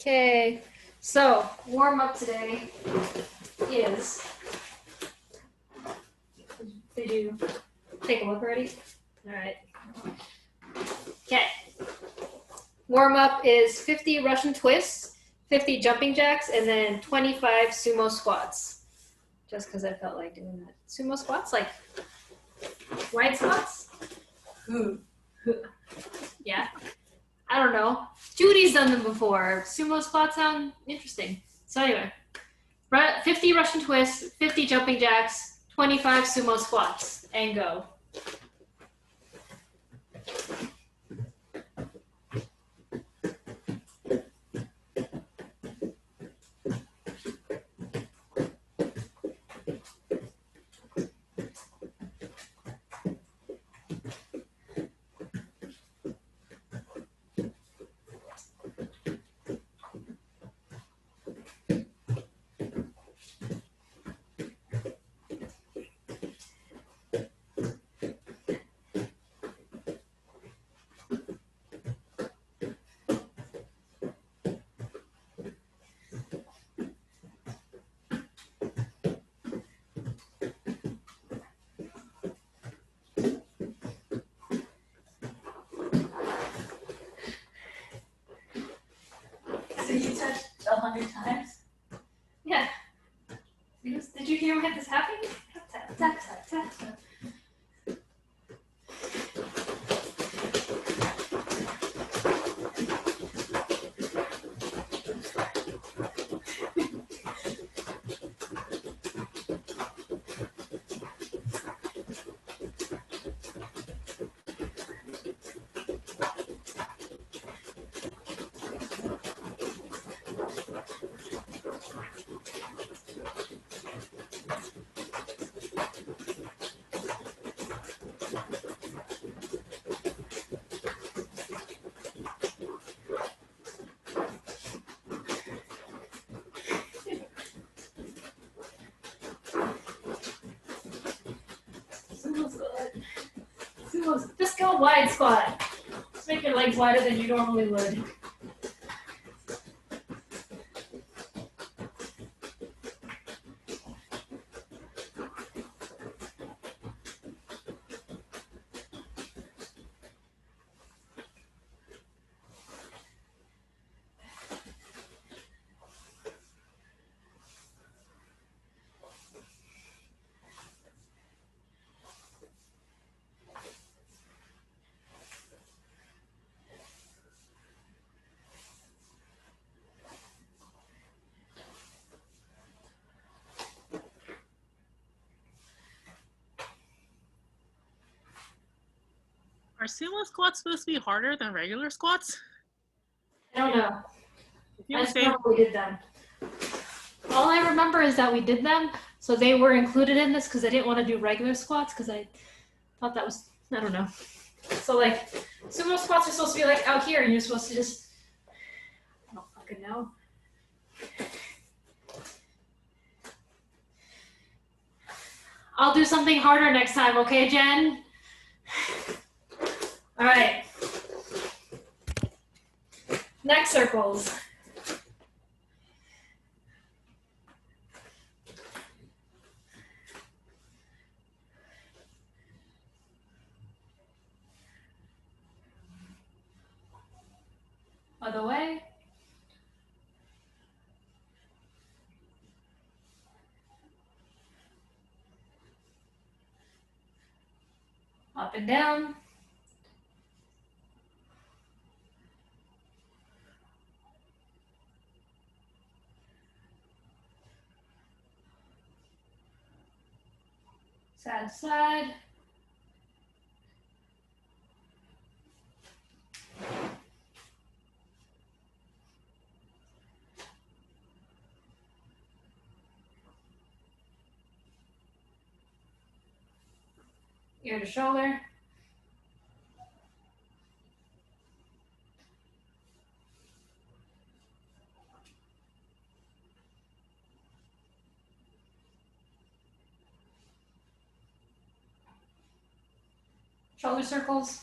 Okay, so warm up today is. Did you take a look already? All right. Okay. Warm up is 50 Russian twists, 50 jumping jacks, and then 25 sumo squats. Just because I felt like doing that. Sumo squats, like wide squats? Yeah. I don't know. Judy's done them before. Sumo squats sound interesting. So anyway, 50 Russian twists, 50 jumping jacks, 25 sumo squats, and go. So you touched 100 times? Yeah. Did you hear what this happened? Tap, tap, tap, tap, tap. Sumo's good. Sumo's, just go wide squat. Just make your legs wider than you normally would. Are sumo squats supposed to be harder than regular squats? I don't know. You I just say, remember we did them. All I remember is that we did them, so they were included in this because I didn't want to do regular squats because I thought that was, I don't know. So like, sumo squats are supposed to be like out here and you're supposed to just, I don't fucking know. I'll do something harder next time, okay, Jen? All right. Neck circles. Other way. Up and down. Side to side. Ear to shoulder. Shoulder circles.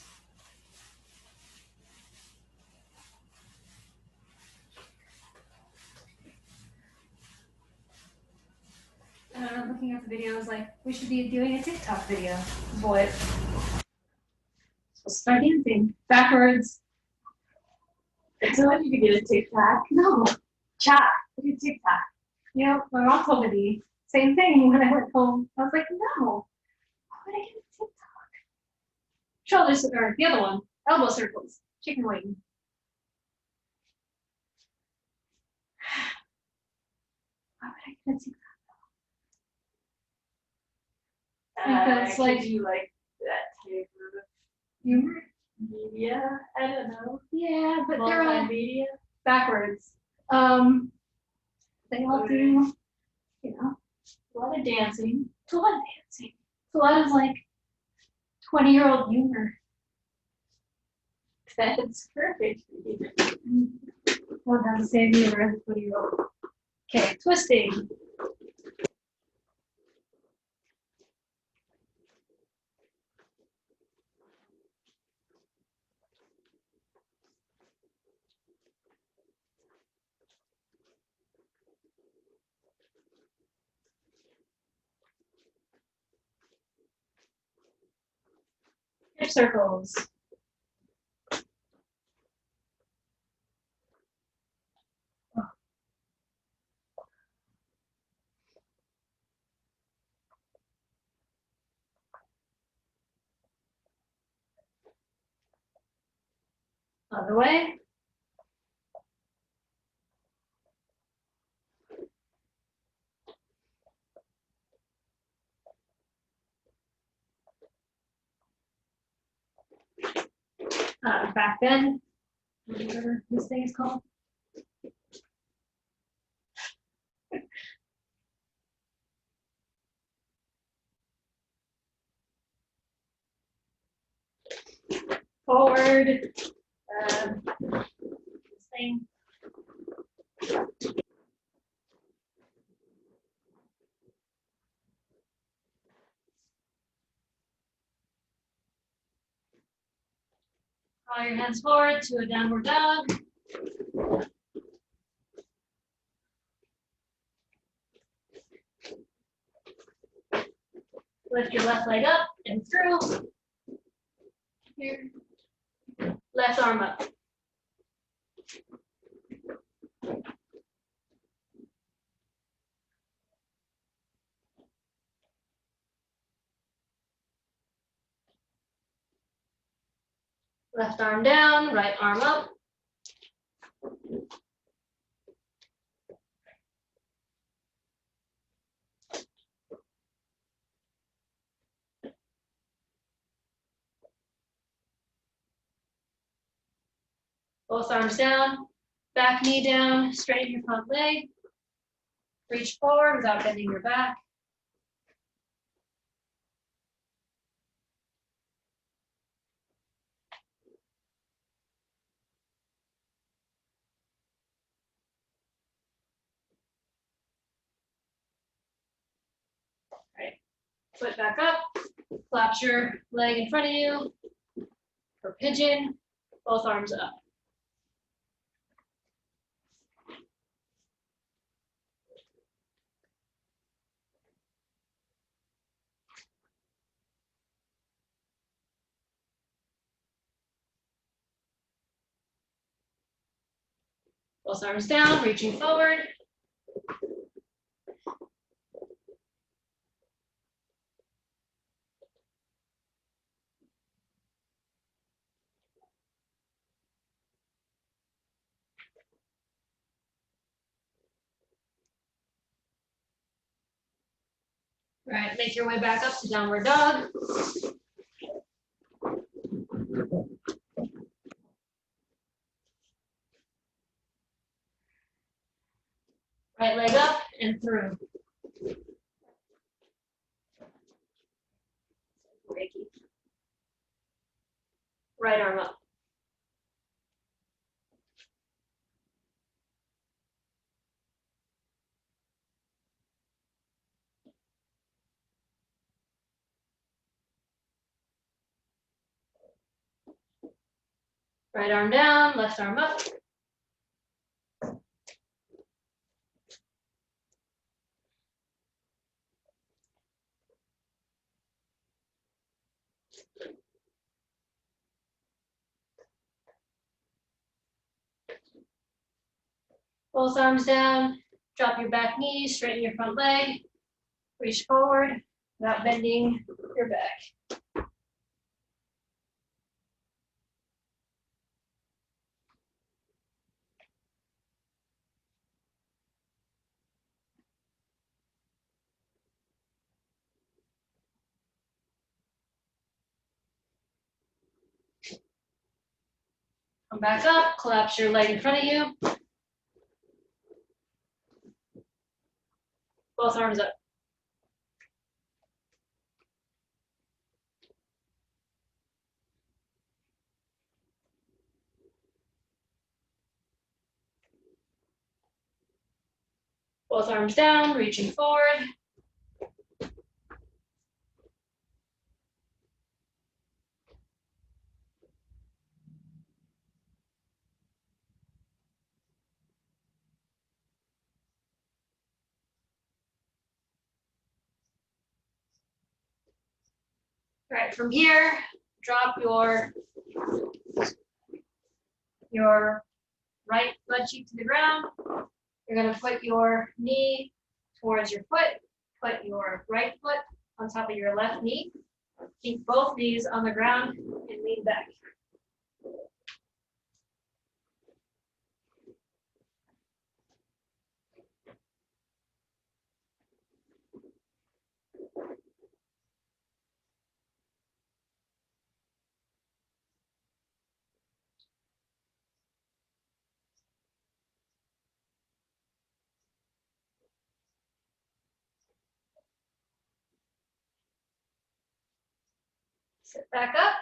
looking at the video, I was like, we should be doing a TikTok video. Boy. So start dancing. Backwards. I told you to get a TikTok. No. Chat. Look at TikTok. You know, my mom told me the same thing when I went home. I was like, no. Why would I get a TikTok? Shoulders, or the other one. Elbow circles. Chicken wing. Why would I get a TikTok? Because, like, you like that type of humor? media? I don't know. Yeah, but they're all Multimedia? backwards. They all do, you know, A lot of dancing. it's a lot of dancing. It's a lot of like 20-year-old humor. That's perfect for you. Won't have the same humor as 20-year-old. Okay, twisting. Hip circles. Other way. Back bend. Whatever this thing is called. Forward. This thing. Draw your hands forward to a downward dog. Lift your left leg up and through. Here. Left arm up. Left arm down, right arm up. Both arms down, back knee down, straighten your front leg. Reach forward without bending your back. Right. Foot back up, collapse your leg in front of you for pigeon, both arms up. Both arms down, reaching forward. All right, make your way back up to downward dog. Right leg up and through. Right arm up. Right arm down, left arm up. Both arms down, drop your back knee, straighten your front leg, reach forward without bending your back. Come back up, collapse your leg in front of you. Both arms up. Both arms down, reaching forward. All right, from here, drop your right butt cheek to the ground. You're gonna put your knee towards your foot, put your right foot on top of your left knee. Keep both knees on the ground and lean back. Sit back up.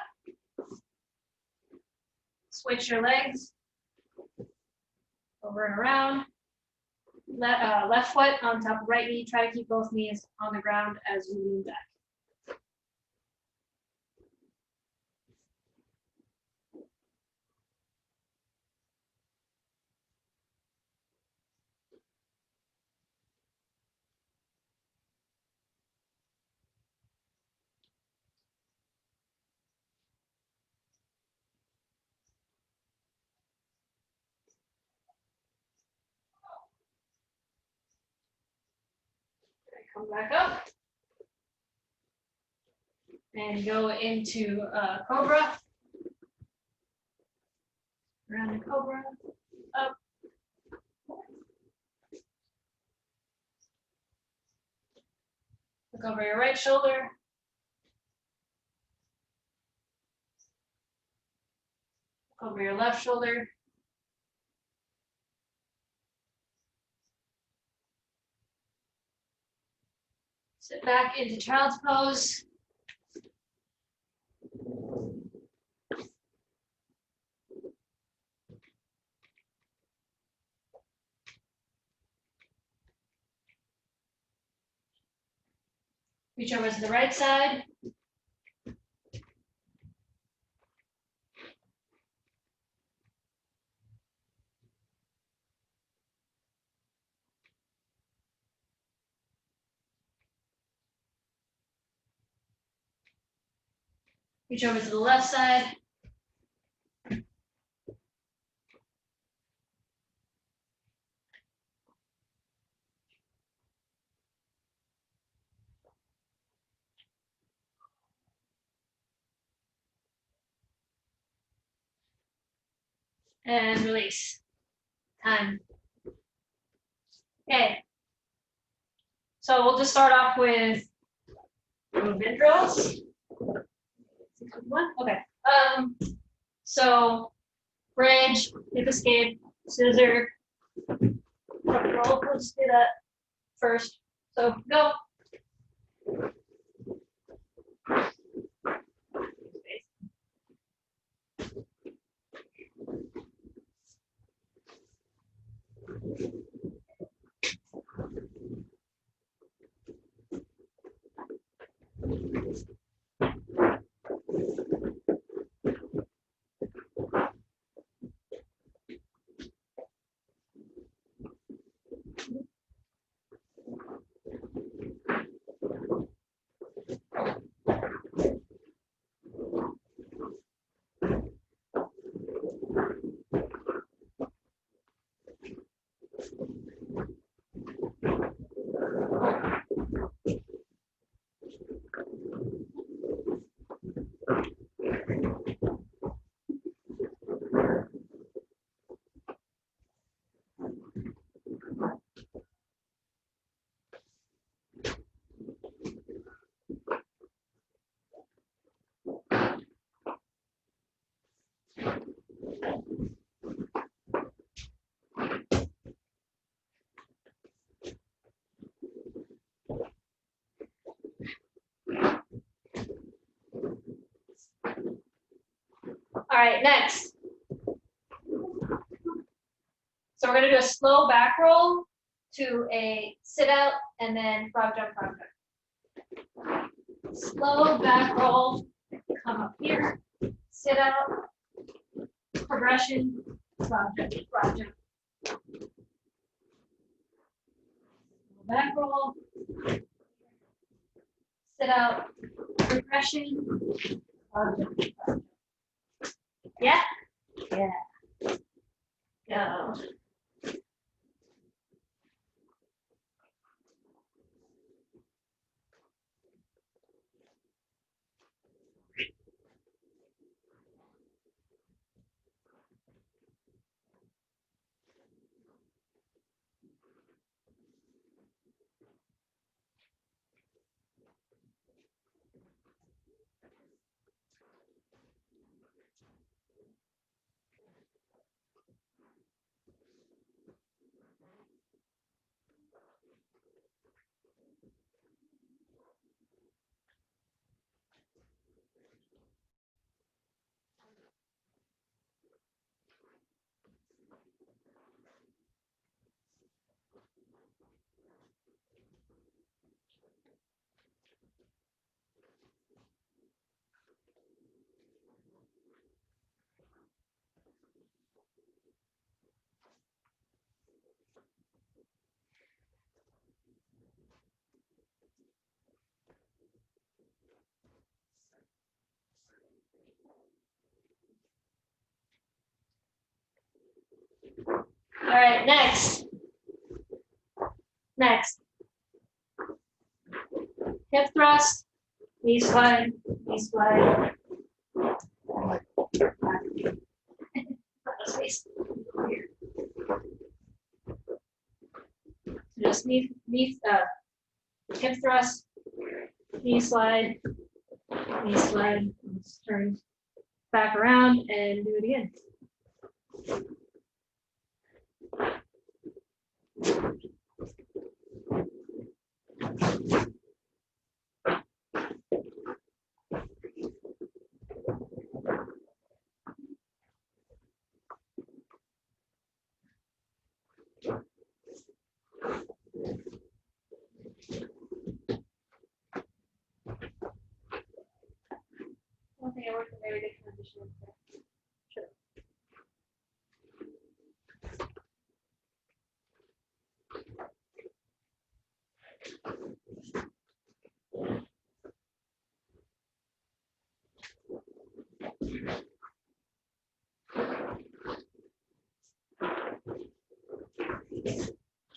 Switch your legs over and around. Left foot on top of right knee. Try to keep both knees on the ground as you lean back. Come back up and go into Cobra. Around the Cobra, up. Look over your right shoulder. Look over your left shoulder. Sit back into child's pose. Reach over to the right side. Reach over to the left side. And release. Time. Okay. So we'll just start off with movement drills. Okay. So bridge, hip escape, scissor, front roll. Let's do that first. So go. right, next. So we're gonna do a slow back roll to a sit out and then frog jump, frog jump. Slow back roll, come up here, sit out, progression, frog jump, frog jump. Back roll, sit out, progression, frog jump, frog jump. Yeah? Yeah. Go. All right, next. Next. Hip thrust, knee slide, knee slide. Just hip thrust, knee slide, let's turn back around and do it again. One thing I worked with very good condition. Sure.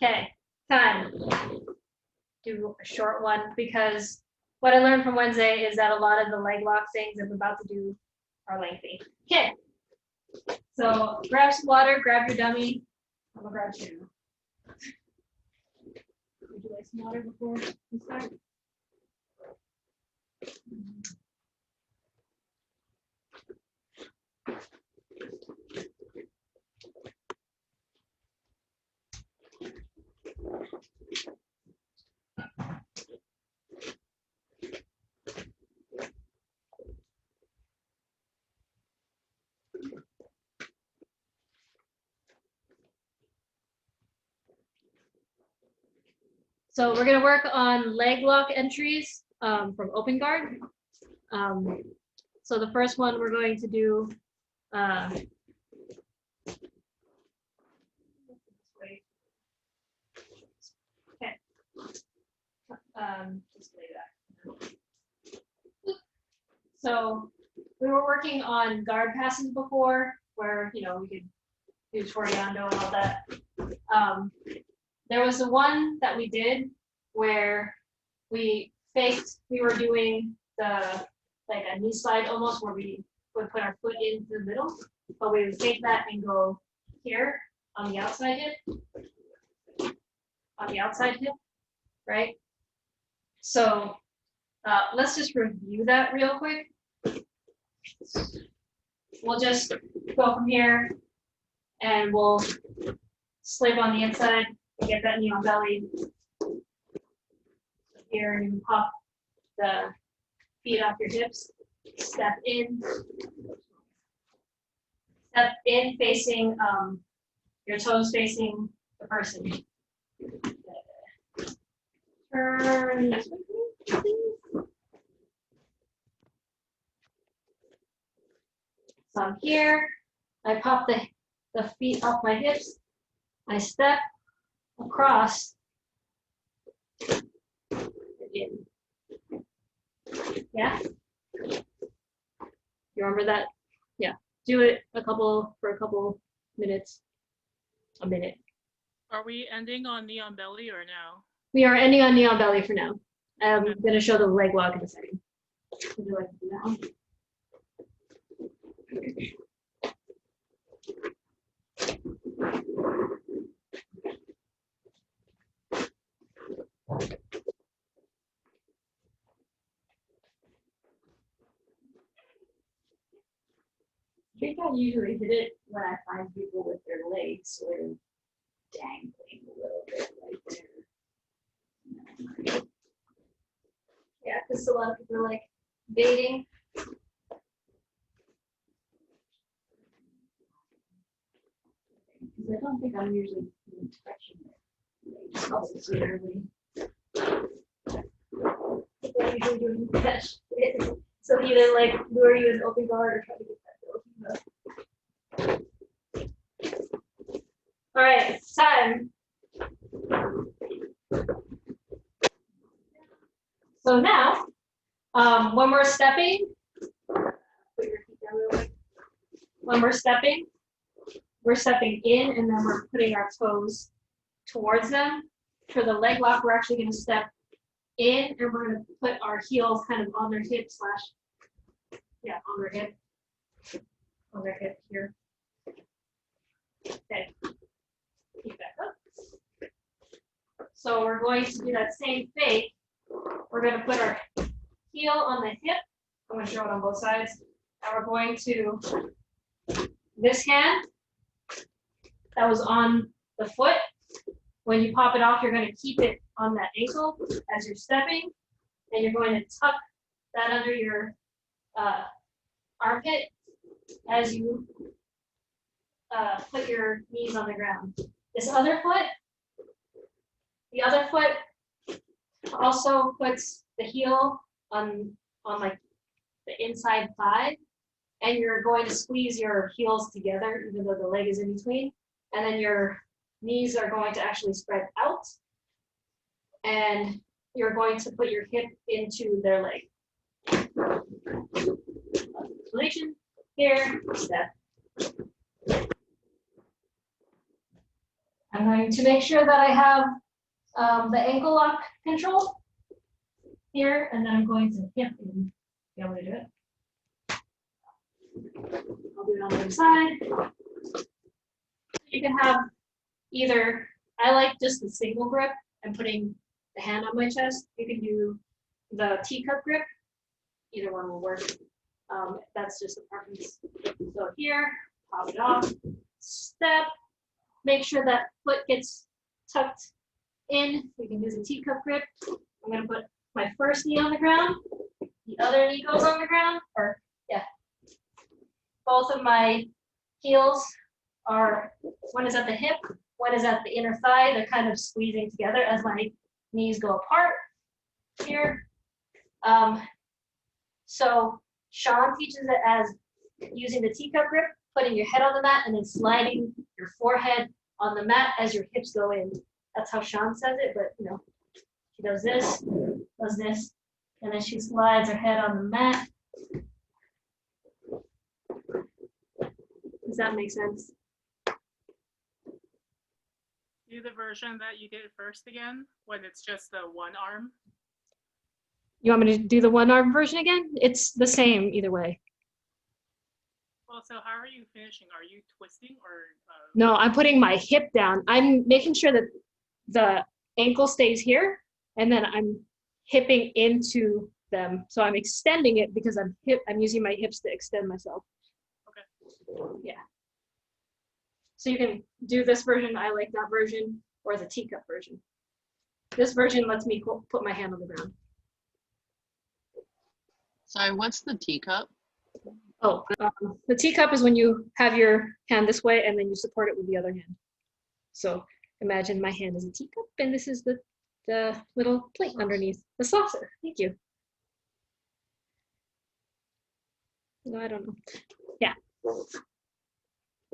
Okay, time. Do a short one because what I learned from Wednesday is that a lot of the leg lock things I'm about to do are lengthy. Okay, so grab some water, grab your dummy. I'm gonna grab two. Would you like some water before we start? So we're going to work on leg lock entries from open guard. So the first one we're going to do okay. Just lay that. So we were working on guard passes before where, you know, we could do Toriando and all that. There was the one that we did where we were doing the, like a knee slide almost where we would put our foot into the middle, but we would take that and go here on the outside hip, right? So let's just review that real quick. We'll just go from here and we'll slip on the inside, get that knee on belly. Here, and you pop the feet off your hips, step in, Step in facing, your toes facing the person. Turn this way, please. So I'm here. I pop the feet off my hips. I step across. In. Yeah? You remember that? Yeah. Do it for a couple minutes. A minute. Are we ending on knee on belly or no? We are ending on knee on belly for now. I'm going to show the leg walk in a second. Would you like to do that one? I think I usually hit it when I find people with their legs sort of dangling a little bit right there. Yeah, because a lot of people are like baiting. Because I don't think I'm usually touching it. Necessarily. People are usually doing that. So either like lure you in open guard or try to get that bill. All right, it's time. So now, when we're stepping, put your feet down real quick. When we're stepping in and then we're putting our toes towards them. For the leg lock, we're actually going to step in and we're going to put our heels kind of on their hip on their hip here. Okay. Keep that up. So we're going to do that same thing. We're going to put our heel on the hip. I'm going to show it on both sides. And we're going to, this hand that was on the foot, when you pop it off, you're going to keep it on that ankle as you're stepping. And you're going to tuck that under your armpit as you put your knees on the ground. This other foot, the other foot also puts the heel on like the inside thigh, and you're going to squeeze your heels together, even though the leg is in between, and then your knees are going to actually spread out, and you're going to put your hip into their leg. Explanation here, step. I'm going to make sure that I have the ankle lock control here, and then I'm going to hip and be able to do it. I'll do it on the other side. You can have either, I like just the single grip and putting the hand on my chest. You can do the teacup grip. Either one will work. That's just a preference. So here, pop it off, step, make sure that foot gets tucked in. We can use a teacup grip. I'm going to put my first knee on the ground. The other knee goes on the ground, or yeah. Both of my heels are, one is at the hip, one is at the inner thigh. They're kind of squeezing together as my knees go apart here. So Sean teaches it as using the teacup grip, putting your head on the mat and then sliding your forehead on the mat as your hips go in. That's how Sean says it, but you know, she does this, and then she slides her head on the mat. Does that make sense? Do the version that you did first again, when it's just the one arm. You want me to do the one arm version again? It's the same either way. Well, so how are you finishing? Are you twisting or? No, I'm putting my hip down. I'm making sure that the ankle stays here, and then I'm hipping into them. So I'm extending it because I'm using my hips to extend myself. Okay. Yeah. So you can do this version. I like that version, or the teacup version. This version lets me put my hand on the ground. Sorry, what's the teacup? Oh, the teacup is when you have your hand this way and then you support it with the other hand. So imagine my hand is a teacup and this is the little plate underneath, the saucer. Thank you. No, I don't know. Yeah.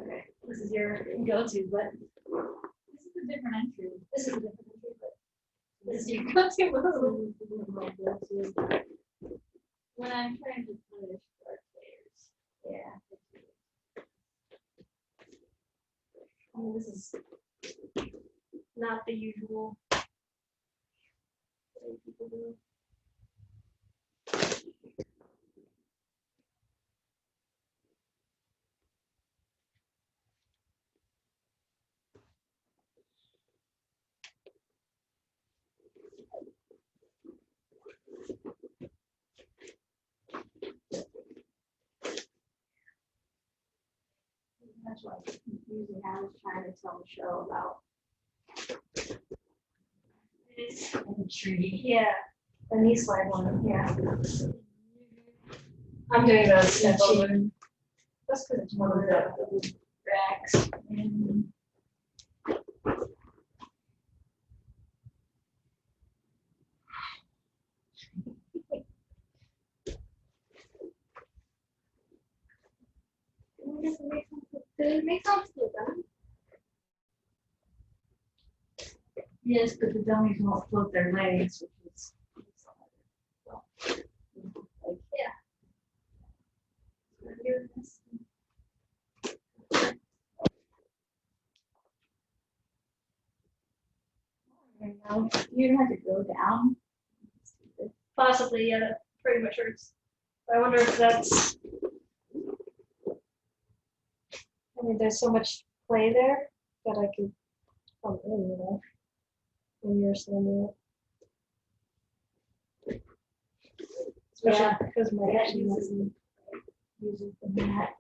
Okay, this is your go-to, but This is a different entry. this is a different entry, but this is your go-to move. When I'm trying to punish our players. Yeah. I mean, this is not the usual way people do. That's why usually I was trying to tell Michelle about entry. Yeah, the knee slide one. Yeah, I'm doing the step over. That's because it's one of the racks. And Did it make sense to them? yes, but the dummies won't float their legs, which is like, Yeah. you have to go down. Possibly, yeah, that pretty much hurts. I wonder if that's. I mean, there's so much play there that I could come in, you know, when you're standing up. Especially because my action wasn't Uses the mat.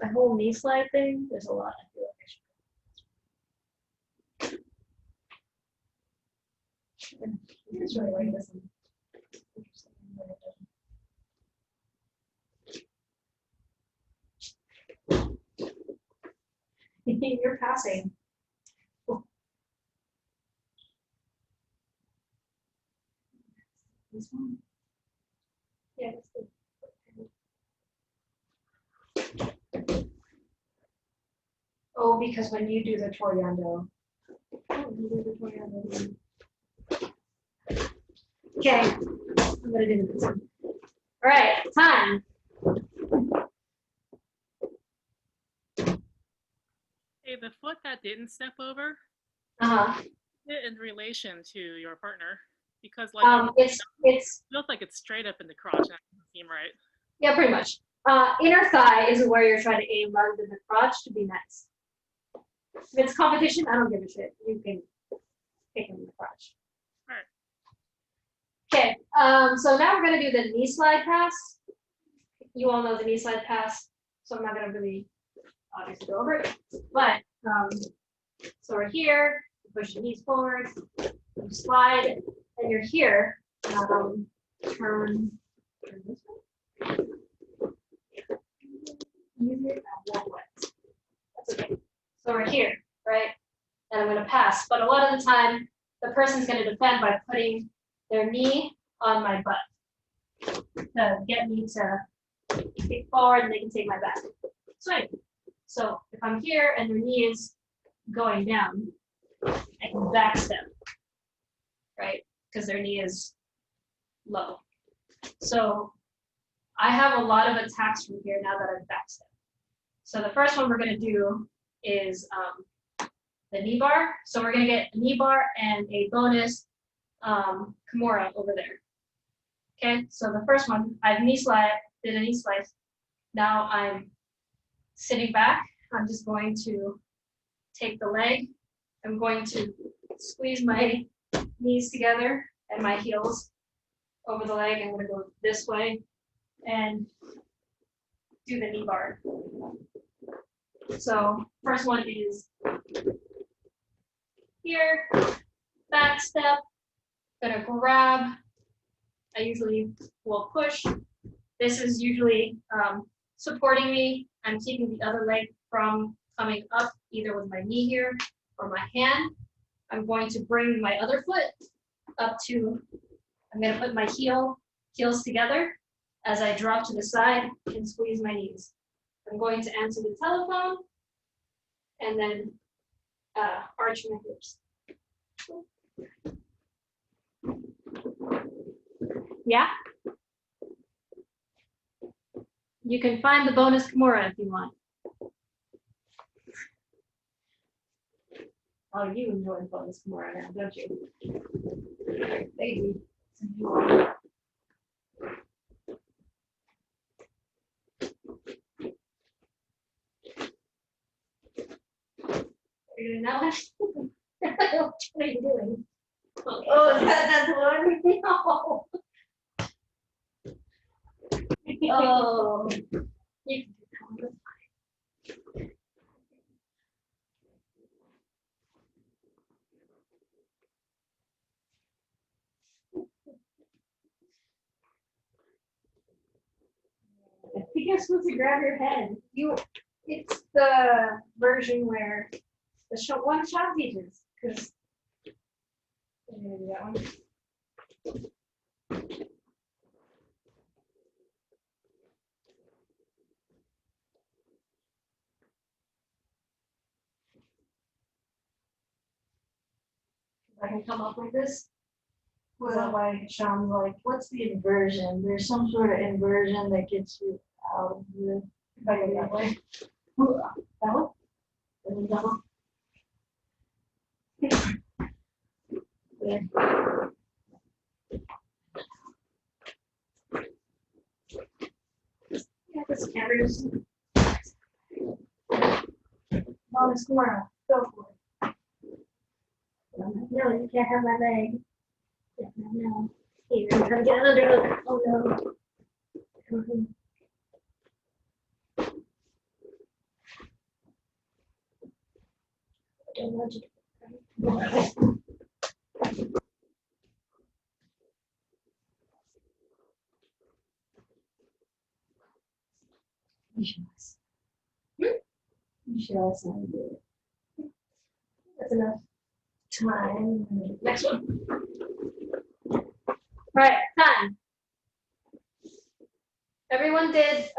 my whole knee slide thing. There's a lot. I feel like I just really like this one. You're passing. This one. Yeah, that's good. Oh, because when you do the Toriando. Okay, I'm gonna do this one. All right, time. Hey, the foot that didn't step over, Uh-huh. it in relation to your partner, because like It's feels like it's straight up in the crotch. And that doesn't seem right. yeah, pretty much. Inner thigh is where you're trying to aim rather than the crotch to be nice. If it's competition, I don't give a shit. You can pick him in the crotch. All right. Okay, so now we're gonna do the knee slide pass. You all know the knee slide pass, so I'm not gonna really obviously go over it. But so we're here, you push your knees forward, you slide, and you're here. Turn this way. Easier that way. That's okay. So we're here, right? And I'm gonna pass. But a lot of the time, the person's gonna defend by putting their knee on my butt to get me to kick forward, and they can take my back. Swing. So if I'm here and their knee is going down, I can back step, right? Because their knee is low. So I have a lot of attacks from here now that I've back stepped. So the first one we're gonna do is the knee bar. So we're gonna get a knee bar and a bonus Kimura over there. Okay, so the first one, I've did a knee slice. Now I'm sitting back. I'm just going to take the leg. I'm going to squeeze my knees together and my heels over the leg. I'm gonna go this way and do the knee bar. So first one is here, back step, gonna grab, I usually will push. This is usually supporting me. I'm keeping the other leg from coming up either with my knee here or my hand. I'm going to bring my other foot up to, I'm gonna put my heels together as I drop to the side and squeeze my knees. I'm going to answer the telephone and then arch my hips. Yeah? You can find the bonus Kimura if you want. Oh, you enjoy the bonus Kimura now, don't you? Baby. Now, what are you doing? Oh, is that the one? No. Oh. You can do that. I think you're supposed to grab your head. It's the version where the one shot teaches, because I'm gonna do that one. I can come up like this. Is that why Sean's like, What's the inversion? There's some sort of inversion that gets you out of the. if I go that way? That one? And then double. Yeah. Yeah, this carries. Bonus Kimura, go for it. No, you can't have my leg. No. Here, I'm trying to get under. Oh no. I don't want you to. You should ask. You should ask how to do it. That's enough. Time. Next one. All right, time. Everyone did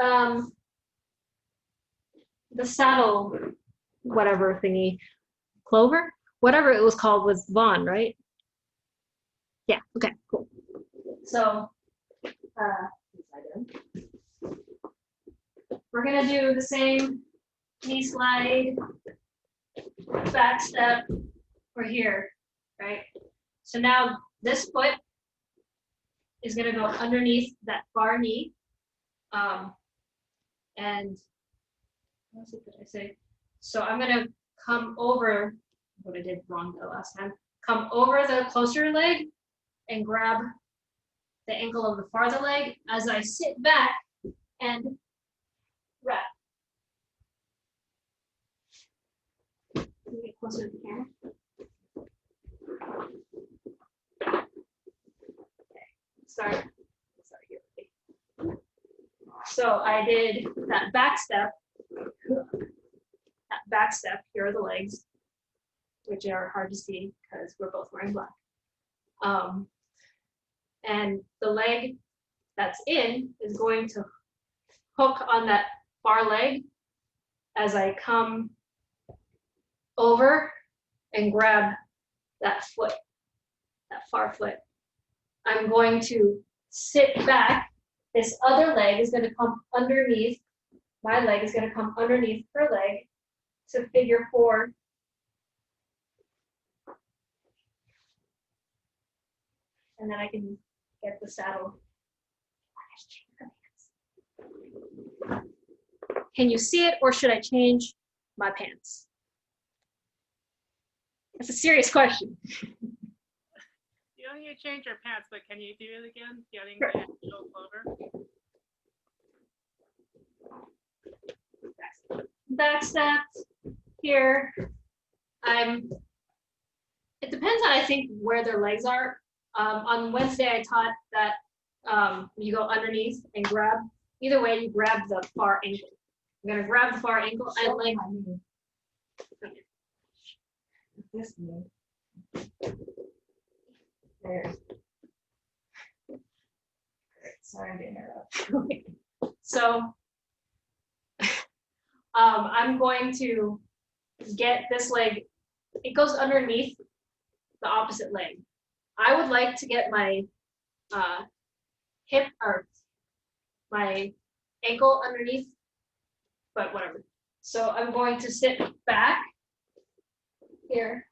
the saddle, whatever thingy, clover, whatever it was called was Vaughn, right? Yeah. Okay. Cool. So, we're gonna do the same knee slide, back step. We're here, right? So now this foot is gonna go underneath that far knee. And what else did I say? So I'm gonna come over, what I did wrong the last time, come over the closer leg and grab the ankle of the farther leg as I sit back and wrap. Can you get closer to the camera? Okay, start here. So I did that back step. That back step, here are the legs, which are hard to see because we're both wearing black. And the leg that's in is going to hook on that far leg as I come over and grab that foot, that far foot. I'm going to sit back. This other leg is going to come underneath. My leg is going to come underneath her leg to figure 4. And then I can get the saddle. Can you see it, or should I change my pants? That's a serious question. You don't need to change your pants, but can you do it again? Getting Sure. the actual clover. Back steps here. It depends on, I think, where their legs are. On Wednesday, I taught that you go underneath and grab. Either way, you grab the far ankle. I'm gonna grab the far ankle and like. This knee. There. Sorry to interrupt. So I'm going to get this leg. It goes underneath the opposite leg. I would like to get my hip or my ankle underneath, but whatever. So I'm going to sit back here.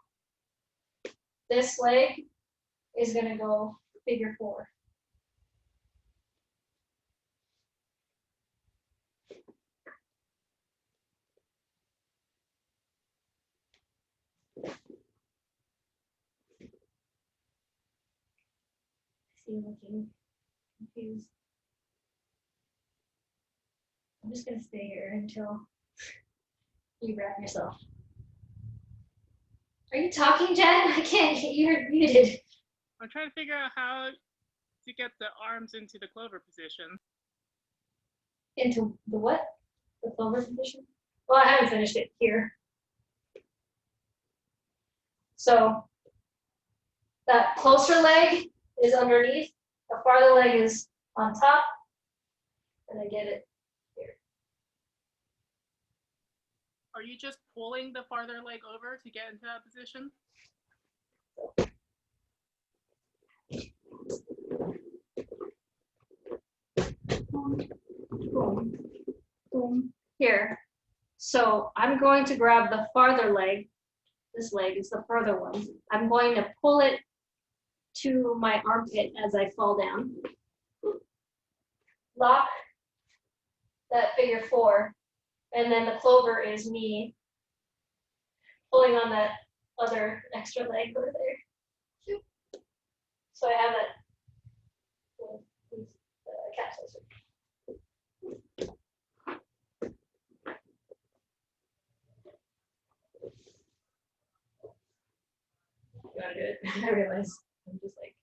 This leg is going to go figure 4. See you looking confused. I'm just going to stay here until you wrap yourself. Are you talking, Jen? I can't. You're muted. I'm trying to figure out how to get the arms into the clover position. Into the what? The clover position? Well, I haven't finished it here. So that closer leg is underneath. The farther leg is on top. And I get it here. Are you just pulling the farther leg over to get into that position? Boom. Boom. Here. So I'm going to grab the farther leg. This leg is the further one. I'm going to pull it to my armpit as I fall down. Lock that figure 4. And then the clover is me pulling on that other extra leg over there. So I have that capsules. You gotta do it. I realize I'm just like.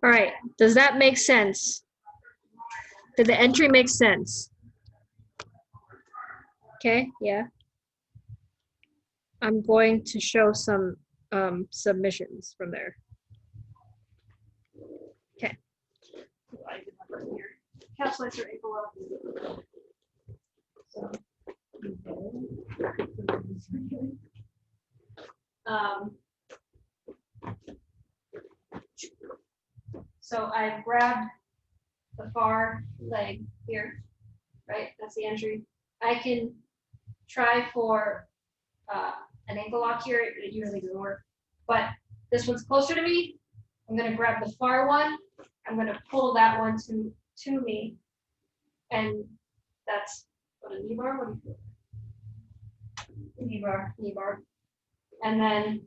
All right, does that make sense? Did the entry make sense? Okay, yeah. I'm going to show some submissions from there. Okay. Capsulize your ankle up. So, so I grabbed the far leg here, right? That's the entry. I can try for an ankle lock here. It usually doesn't work, but this one's closer to me. I'm gonna grab the far one. I'm gonna pull that one to me, and That's what a knee bar. What do you feel? Knee bar, knee bar, and then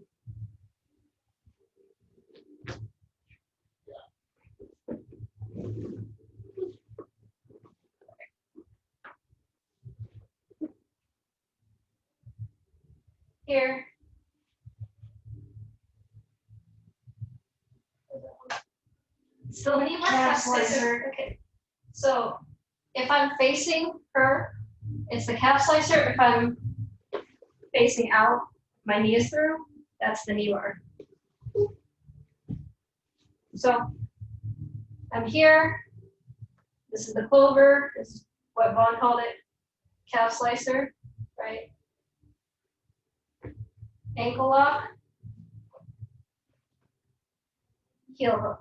here. So knee bar, calf slicer. Okay. So if I'm facing her, it's the calf slicer. If I'm facing out, my knee is through, that's the knee bar. So I'm here. This is the clover. This is what Vaughn called it, calf slicer, right? Ankle lock, heel hook.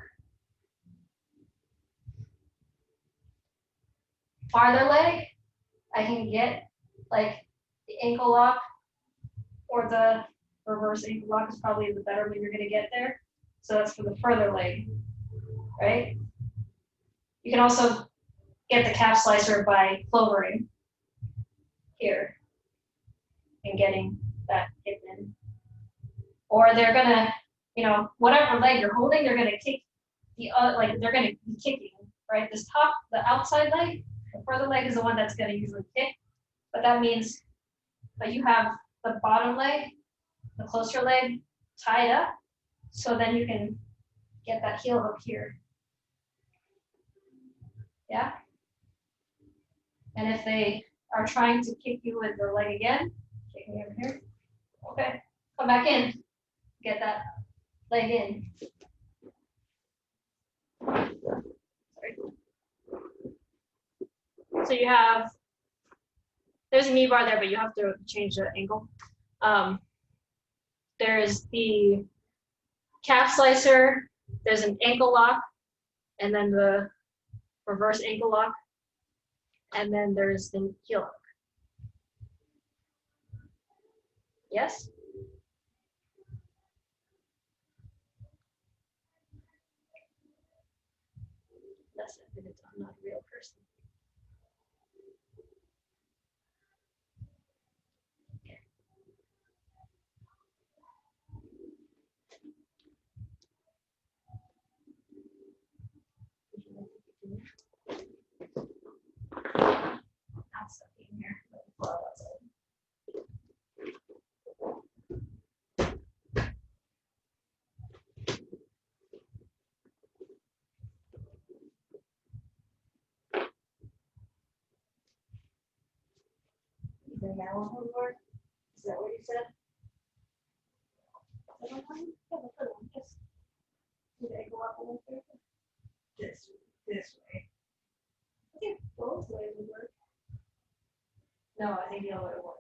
Farther leg, I can get like the ankle lock or the reverse ankle lock is probably the better when you're going to get there. So that's for the further leg, right? You can also get the calf slicer by clovering here and getting that hip in. Or they're gonna, you know, whatever leg you're holding, they're gonna kick the like they're gonna be kicking, right? This top, the outside leg, the further leg is the one that's gonna usually kick, but that means that you have the bottom leg, the closer leg tied up, so then you can get that heel hook here. Yeah? And if they are trying to kick you with the leg again, kick me over here. Okay, come back in. Get that leg in. Sorry. So you have, there's a knee bar there, but you have to change the angle. There's the calf slicer, there's an ankle lock, and then the reverse ankle lock, and then there's the heel hook. Yes? That's it, because I'm not a real person. I'm stuck in here. Well, that's it. You think that one would work? Is that what you said? Is that one? Yeah, the third one. Just did I go up a little bit? This way. I think both ways would work. No, I think the other way would work.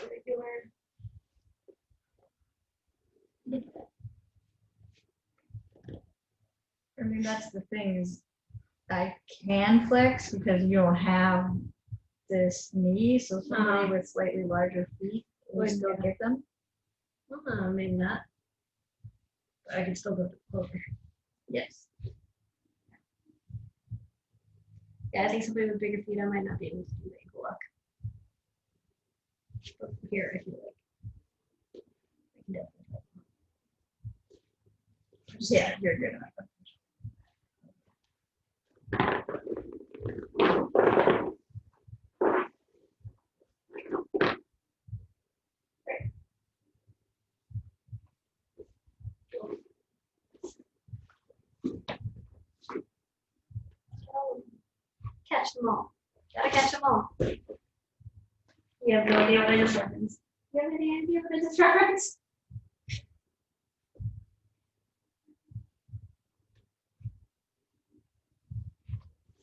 Regular. I mean, that's the thing is I can flex because you don't have this knee, so somebody with slightly larger feet would still get them. Maybe not. But I can still go over. Yes. Yeah, I think somebody with bigger feet, I might not be able to do the ankle lock. But from here, I feel like I can definitely. Yeah, you're good enough. Catch them all. Gotta catch them all. You have no idea what it is happens. You have any idea what this reference?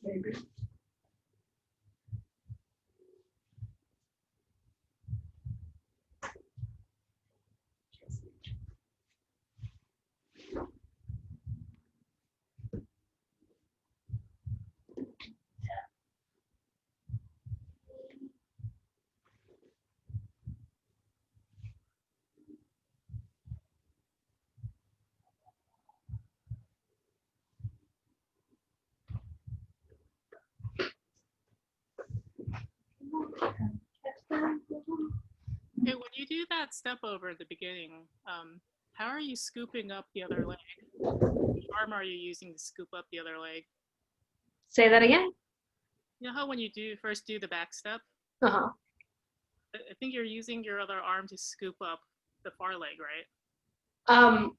Maybe. Okay, when you do that step over at the beginning, how are you scooping up the other leg? Which arm are you using to scoop up the other leg? Say that again. You know how when you first do the back step, Uh-huh. I think you're using your other arm to scoop up the far leg, right?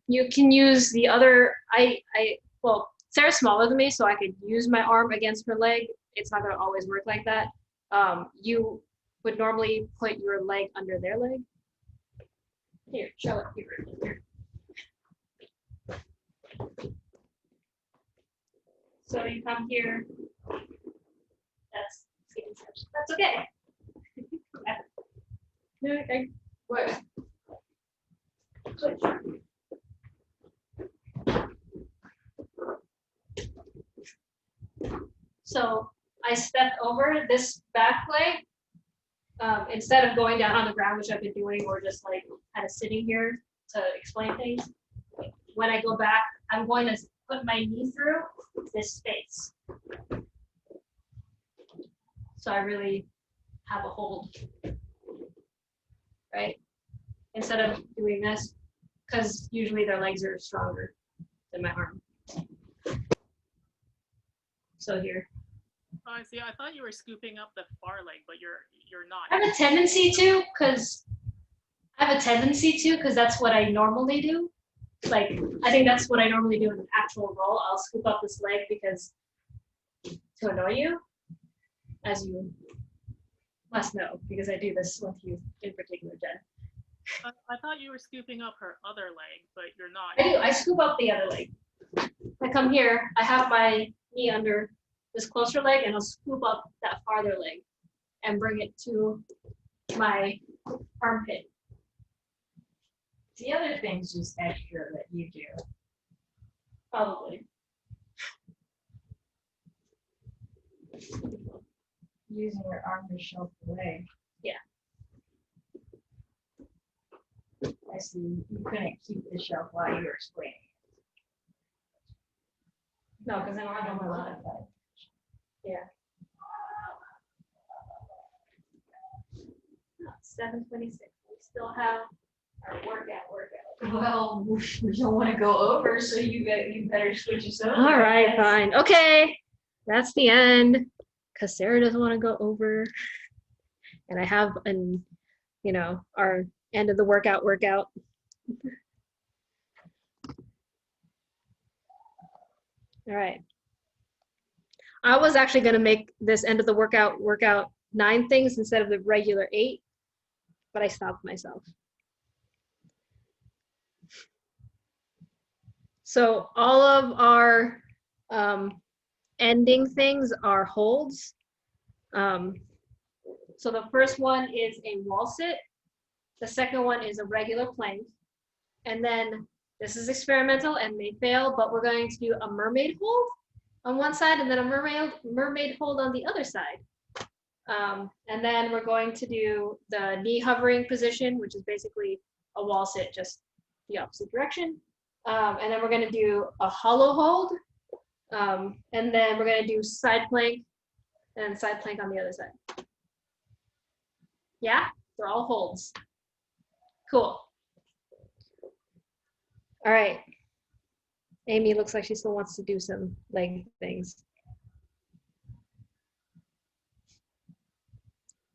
You can use the other, well, Sarah's smaller than me, so I could use my arm against her leg. It's not gonna always work like that. You would normally put your leg under their leg. Here, show it here. So you come here. That's okay. What? So I stepped over this back leg instead of going down on the ground, which I've been doing, or just like kind of sitting here to explain things. When I go back, I'm going to put my knee through this space. So I really have a hold, right? Instead of doing this, because usually their legs are stronger than my arm. So here. Oh, I see. I thought you were scooping up the far leg, but you're not. I have a tendency to, because that's what I normally do. Like, I think that's what I normally do in an actual roll. I'll scoop up this leg because to annoy you, as you must know, because I do this with you in particular, Jen. I thought you were scooping up her other leg, but you're not. I do. I scoop up the other leg. I come here. I have my knee under this closer leg, and I'll scoop up that farther leg and bring it to my armpit. The other thing's just extra that you do. Probably. Using your arm to shelf the leg. Yeah. I see. You couldn't keep the shelf while you were explaining. No, because I don't have my leg. Yeah. 7:26. We still have our workout. Well, we don't want to go over, so you better switch us over. All right, fine. Okay, that's the end. Because Sarah doesn't want to go over, and I have our end of the workout. All right. I was actually going to make this end of the workout 9 things instead of the regular 8, but I stopped myself. So all of our ending things are holds. So the first one is a wall sit. The second one is a regular plank. And then this is experimental and may fail, but we're going to do a mermaid hold on one side and then a mermaid hold on the other side. And then we're going to do the knee hovering position, which is basically a wall sit, just the opposite direction. And then we're going to do a hollow hold. And then we're going to do side plank and side plank on the other side. Yeah, they're all holds. Cool. All right. Amy looks like she still wants to do some leg things.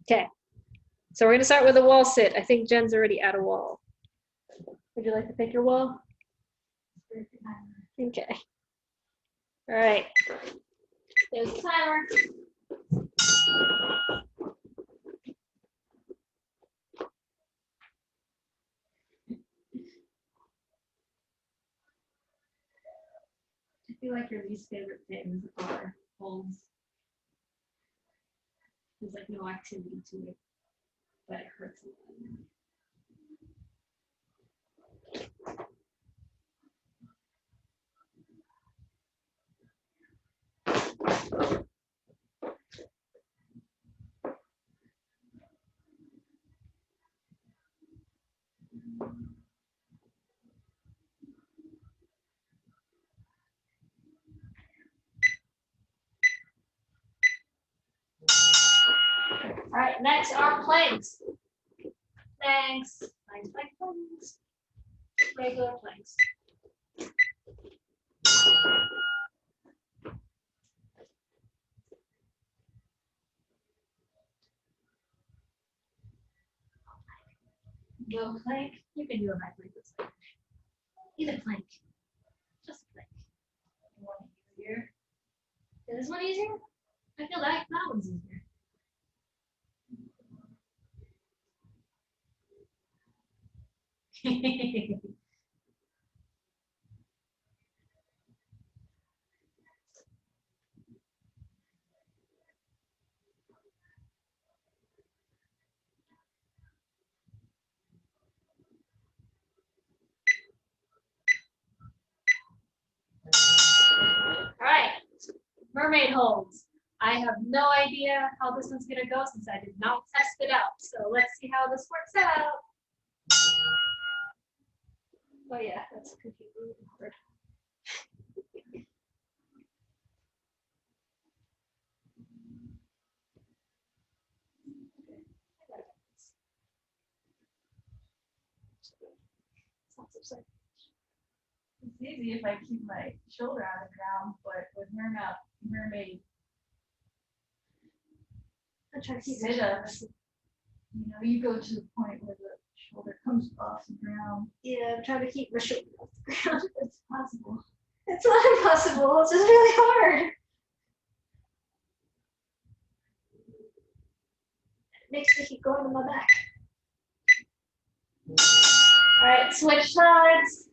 Okay. So we're going to start with a wall sit. I think Jen's already at a wall. Would you like to pick your wall? Okay. All right. There's the timer. least favorite things are holds. There's like no activity to it, but it hurts a lot. All right, next are planks. Planks, planks, planks, planks. Regular planks. No plank. You can do a high plank this way. Either plank. Just a plank. One easier. Is this one easier? I feel like that one's easier. All right, mermaid holes. I have no idea how this one's gonna go since I did not test it out. So let's see how this works out. Oh yeah, that's confusing. Hard. It's easy if I keep my shoulder on the ground, but with mermaid I'm trying to keep sit-ups, you go to the point where the shoulder comes off the ground. Yeah, I'm trying to keep my shoulder off the ground. It's possible. It's not impossible. It's just really hard. It makes me keep going on my back. All right, switch sides.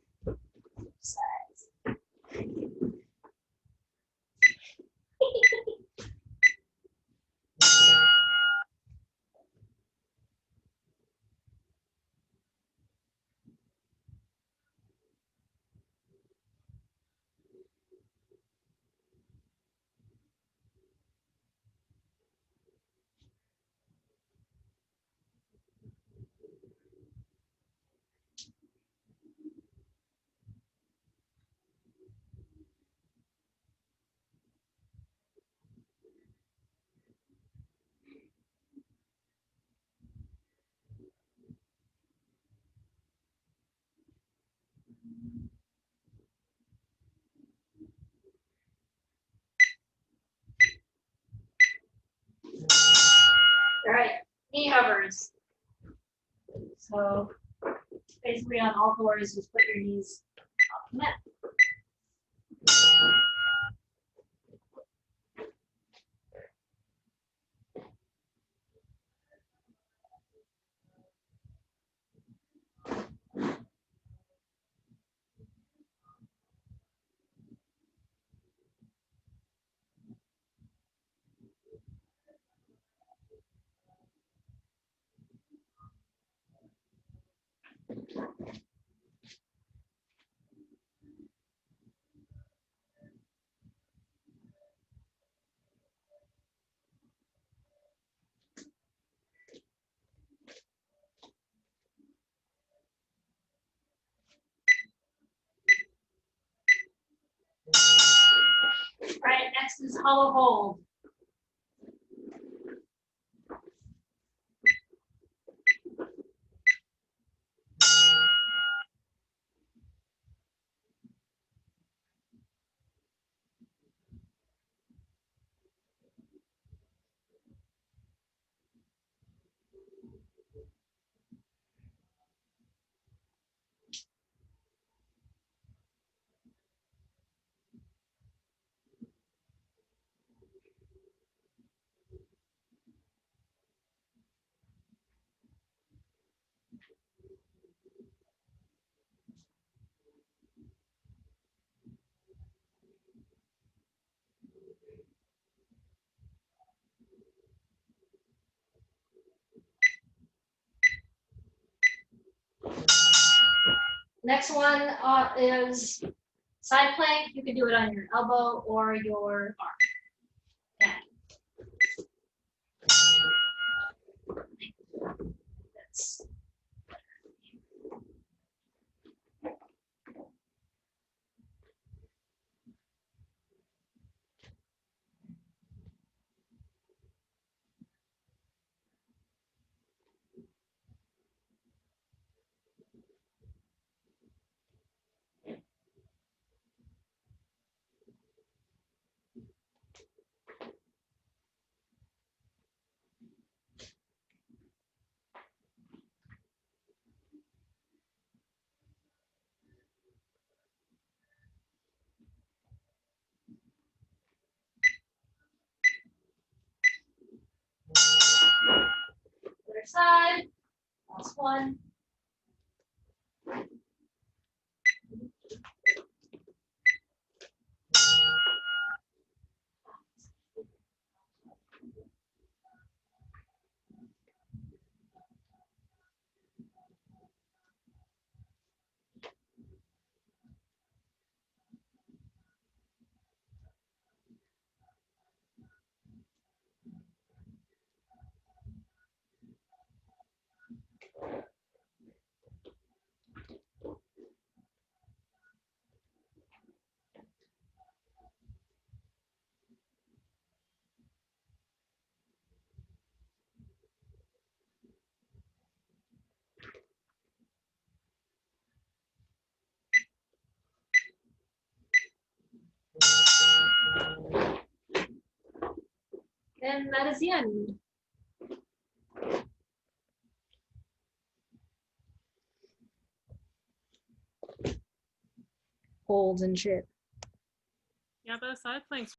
All right, knee hovers. So basically on all fours, just put your knees off the mat. All right, next is hollow hold. Next one is side plank. You can do it on your elbow or your arm. Yeah. That's other side. Last one. And that is the end. Holds and shit. Yeah, those side planks